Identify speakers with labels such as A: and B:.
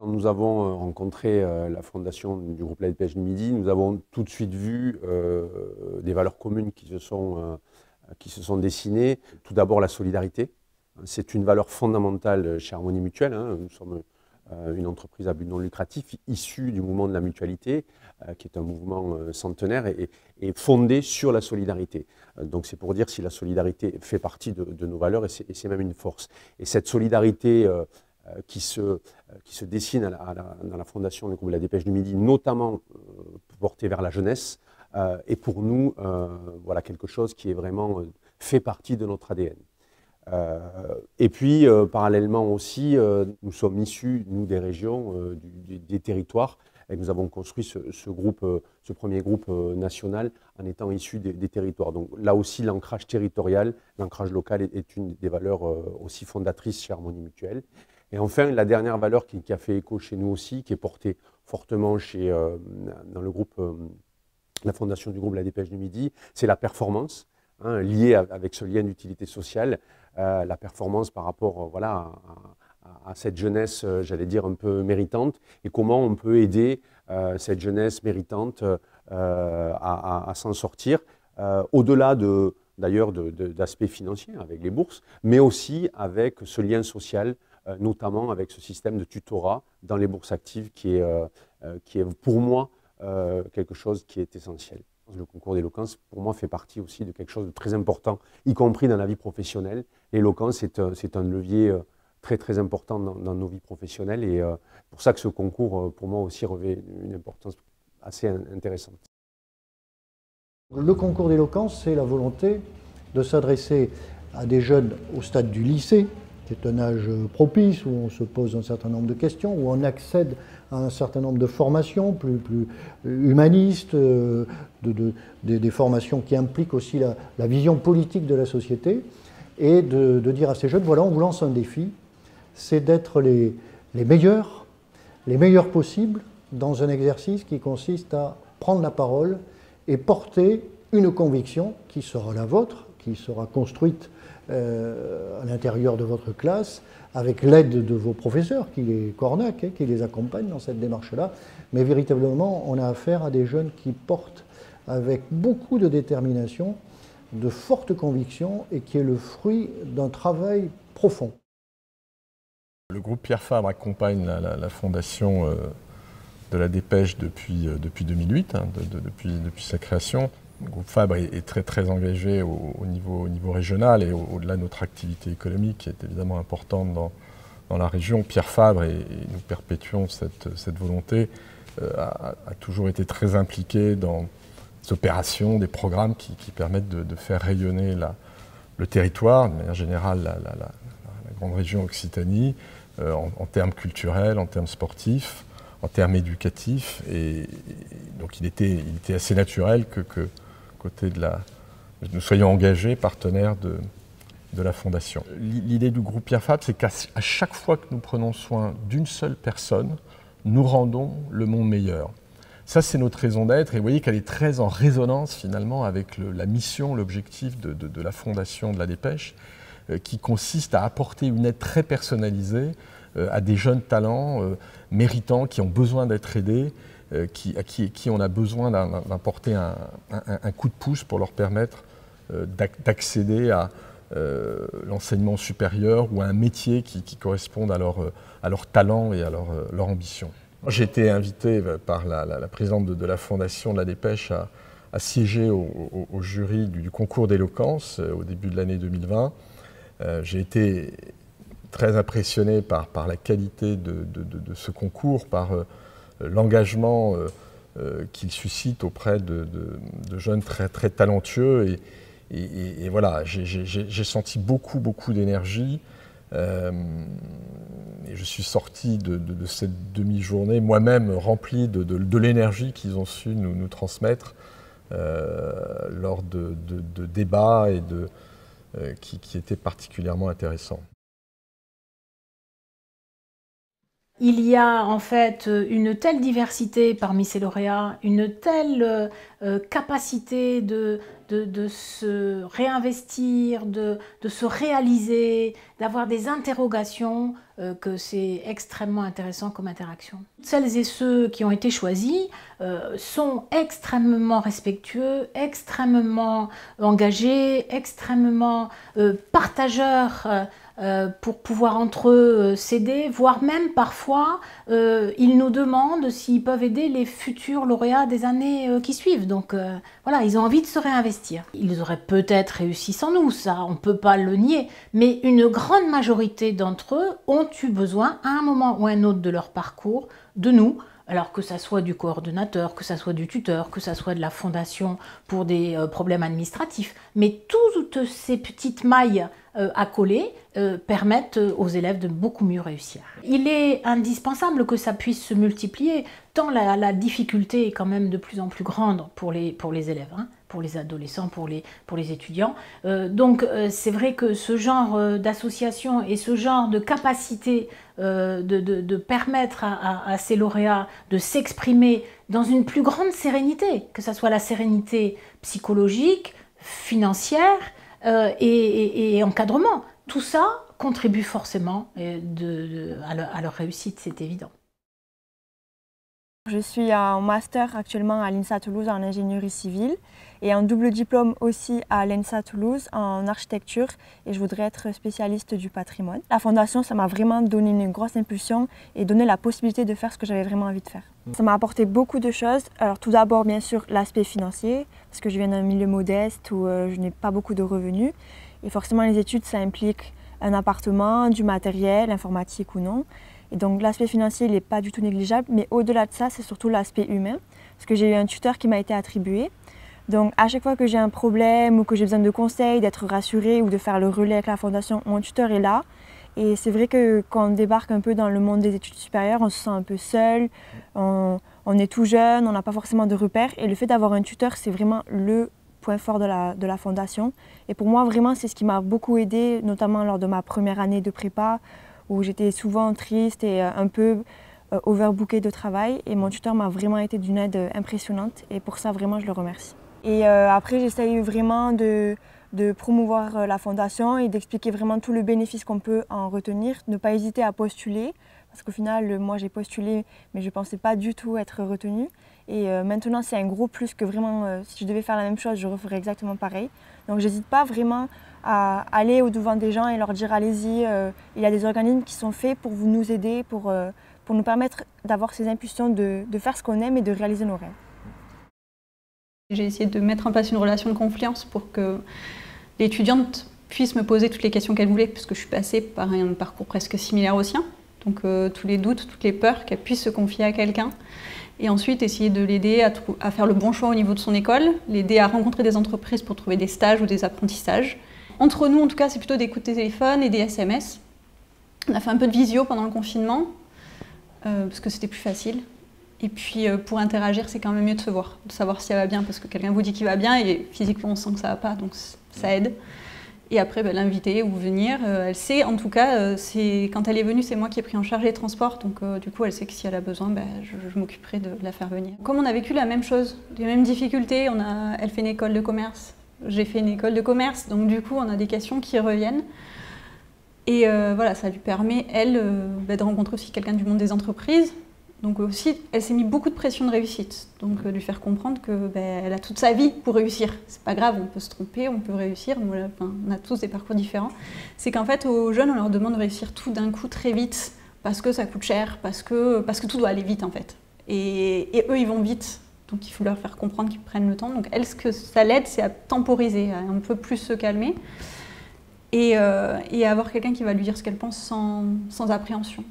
A: Quand nous avons rencontré la fondation du groupe La Dépêche du Midi, nous avons tout de suite vu des valeurs communes qui se sont dessinées. Tout d'abord, la solidarité. C'est une valeur fondamentale chez Harmonie Mutuelle. Nous sommes une entreprise à but non lucratif issue du mouvement de la mutualité, qui est un mouvement centenaire et fondé sur la solidarité. Donc c'est pour dire si la solidarité fait partie de nos valeurs et c'est même une force. Et cette solidarité qui se dessine dans la fondation du groupe La Dépêche du Midi, notamment portée vers la jeunesse, est pour nous voilà, quelque chose qui est vraiment fait partie de notre ADN. Et puis, parallèlement aussi, nous sommes issus, nous, des régions, des territoires, et nous avons construit ce premier groupe national en étant issus des territoires. Donc là aussi, l'ancrage territorial, l'ancrage local est une des valeurs aussi fondatrices chez Harmonie Mutuelle. Et enfin, la dernière valeur qui a fait écho chez nous aussi, qui est portée fortement dans le groupe, la fondation du groupe La Dépêche du Midi, c'est la performance, liée avec ce lien d'utilité sociale, la performance par rapport voilà, à cette jeunesse, j'allais dire, un peu méritante, et comment on peut aider cette jeunesse méritante à s'en sortir, au-delà d'ailleurs d'aspects financiers avec les bourses, mais aussi avec ce lien social, notamment avec ce système de tutorat dans les bourses actives qui est pour moi quelque chose qui est essentiel. Le concours d'éloquence, pour moi, fait partie aussi de quelque chose de très important, y compris dans la vie professionnelle. L'éloquence, c'est un levier très, très important dans nos vies professionnelles et pour ça que ce concours, pour moi aussi, revêt une importance assez intéressante.
B: Le concours d'éloquence, c'est la volonté de s'adresser à des jeunes au stade du lycée, qui est un âge propice où on se pose un certain nombre de questions, où on accède à un certain nombre de formations plus humanistes, des formations qui impliquent aussi la vision politique de la société, et de dire à ces jeunes, voilà, on vous lance un défi, c'est d'être les meilleurs possibles dans un exercice qui consiste à prendre la parole et porter une conviction qui sera la vôtre, qui sera construite à l'intérieur de votre classe, avec l'aide de vos professeurs qui les cornaquent, qui les accompagnent dans cette démarche-là. Mais véritablement, on a affaire à des jeunes qui portent avec beaucoup de détermination, de fortes convictions et qui est le fruit d'un travail profond.
C: Le groupe Pierre Fabre accompagne la fondation de La Dépêche depuis 2008, depuis sa création. Le groupe Fabre est très, très engagé au niveau régional et au-delà de notre activité économique qui est évidemment importante dans la région. Pierre Fabre, et nous perpétuons cette volonté, a toujours été très impliqué dans des opérations, des programmes qui permettent de faire rayonner le territoire, de manière générale la grande région Occitanie, en termes culturels, en termes sportifs, en termes éducatifs. Et donc il était assez naturel que côté nous soyons engagés, partenaires de la Fondation. L'idée du groupe Pierre Fabre, c'est qu'à chaque fois que nous prenons soin d'une seule personne, nous rendons le monde meilleur. Ça, c'est notre raison d'être, et vous voyez qu'elle est très en résonance finalement avec la mission, l'objectif de la Fondation de La Dépêche, qui consiste à apporter une aide très personnalisée à des jeunes talents méritants qui ont besoin d'être aidés, à qui on a besoin d'apporter un coup de pouce pour leur permettre d'accéder à l'enseignement supérieur ou à un métier qui corresponde à leur talent et à leur ambition. J'ai été invité par la présidente de la Fondation de La Dépêche à siéger au jury du concours d'éloquence au début de l'année 2020. J'ai été très impressionné par la qualité de ce concours, par l'engagement qu'il suscite auprès de jeunes très, très talentueux. Et voilà, j'ai senti beaucoup d'énergie. Et je suis sorti de cette demi-journée moi-même rempli de l'énergie qu'ils ont su nous transmettre lors de débats et qui étaient particulièrement intéressants.
D: Il y a en fait une telle diversité parmi ces lauréats, une telle capacité de se réinvestir, de se réaliser, d'avoir des interrogations, que c'est extrêmement intéressant comme interaction. Celles et ceux qui ont été choisis sont extrêmement respectueux, extrêmement engagés, extrêmement partageurs pour pouvoir entre eux s'aider, voire même parfois ils nous demandent s'ils peuvent aider les futurs lauréats des années qui suivent. Donc voilà, ils ont envie de se réinvestir. Ils auraient peut-être réussi sans nous, ça on ne peut pas le nier, mais une grande majorité d'entre eux ont eu besoin à un moment ou à un autre de leur parcours de nous. Alors que ça soit du coordonnateur, que ça soit du tuteur, que ça soit de la fondation pour des problèmes administratifs. Mais toutes ces petites mailles à coller permettent aux élèves de beaucoup mieux réussir. Il est indispensable que ça puisse se multiplier, tant la difficulté est quand même de plus en plus grande pour les élèves, hein, pour les adolescents, pour les étudiants. Donc c'est vrai que ce genre d'association et ce genre de capacité de permettre à ces lauréats de s'exprimer dans une plus grande sérénité, que ce soit la sérénité psychologique, financière et encadrement. Tout ça contribue forcément à leur réussite, c'est évident.
E: Je suis en master actuellement à l'INSA Toulouse en ingénierie civile et en double diplôme aussi à l'ENSA Toulouse en architecture et je voudrais être spécialiste du patrimoine. La fondation, ça m'a vraiment donné une grosse impulsion et donné la possibilité de faire ce que j'avais vraiment envie de faire. Ça m'a apporté beaucoup de choses. Alors tout d'abord, bien sûr, l'aspect financier, parce que je viens d'un milieu modeste où je n'ai pas beaucoup de revenus. Et forcément, les études, ça implique un appartement, du matériel, informatique ou non. Et donc l'aspect financier, il n'est pas du tout négligeable, mais au-delà de ça, c'est surtout l'aspect humain, parce que j'ai eu un tuteur qui m'a été attribué. Donc à chaque fois que j'ai un problème ou que j'ai besoin de conseils, d'être rassurée ou de faire le relais avec la fondation, mon tuteur est là. Et c'est vrai que quand on débarque un peu dans le monde des études supérieures, on se sent un peu seul, on est tout jeune, on n'a pas forcément de repères. Et le fait d'avoir un tuteur, c'est vraiment le point fort de la fondation. Et pour moi, vraiment, c'est ce qui m'a beaucoup aidée, notamment lors de ma première année de prépa, où j'étais souvent triste et un peu overbookée de travail. Et mon tuteur m'a vraiment été d'une aide impressionnante et pour ça, vraiment, je le remercie. Et après, j'essaye vraiment de promouvoir la fondation et d'expliquer vraiment tout le bénéfice qu'on peut en retenir. Ne pas hésiter à postuler, parce qu'au final, moi, j'ai postulé, mais je ne pensais pas du tout être retenue. Et maintenant, c'est un gros plus que vraiment, si je devais faire la même chose, je referais exactement pareil. Donc, j'hésite pas vraiment à aller au-devant des gens et leur dire allez-y, il y a des organismes qui sont faits pour nous aider, pour nous permettre d'avoir ces impulsions de faire ce qu'on aime et de réaliser nos rêves.
F: J'ai essayé de mettre en place une relation de confiance pour que l'étudiante puisse me poser toutes les questions qu'elle voulait, puisque je suis passée par un parcours presque similaire au sien. Donc tous les doutes, toutes les peurs, qu'elle puisse se confier à quelqu'un. Et ensuite, essayer de l'aider à faire le bon choix au niveau de son école, l'aider à rencontrer des entreprises pour trouver des stages ou des apprentissages. Entre nous, en tout cas, c'est plutôt des coups de téléphone et des SMS. On a fait un peu de visio pendant le confinement, parce que c'était plus facile. Et puis, pour interagir, c'est quand même mieux de se voir, de savoir si elle va bien, parce que quelqu'un vous dit qu'il va bien et physiquement, on sent que ça va pas, donc ça aide. Et après, l'inviter ou venir, elle sait, en tout cas, quand elle est venue, c'est moi qui ai pris en charge les transports, donc du coup, elle sait que si elle a besoin, je m'occuperai de la faire venir. Comme on a vécu la même chose, les mêmes difficultés, elle fait une école de commerce, j'ai fait une école de commerce, donc du coup, on a des questions qui reviennent. Et voilà, ça lui permet, elle, de rencontrer aussi quelqu'un du monde des entreprises. Donc aussi, elle s'est mis beaucoup de pression de réussite. Donc lui faire comprendre qu'elle a toute sa vie pour réussir. C'est pas grave, on peut se tromper, on peut réussir. On a tous des parcours différents. C'est qu'en fait, aux jeunes, on leur demande de réussir tout d'un coup très vite parce que ça coûte cher, parce que tout doit aller vite en fait. Et eux, ils vont vite. Donc il faut leur faire comprendre qu'ils prennent le temps. Donc elle, ce que ça l'aide, c'est à temporiser, à un peu plus se calmer et avoir quelqu'un qui va lui dire ce qu'elle pense sans appréhension.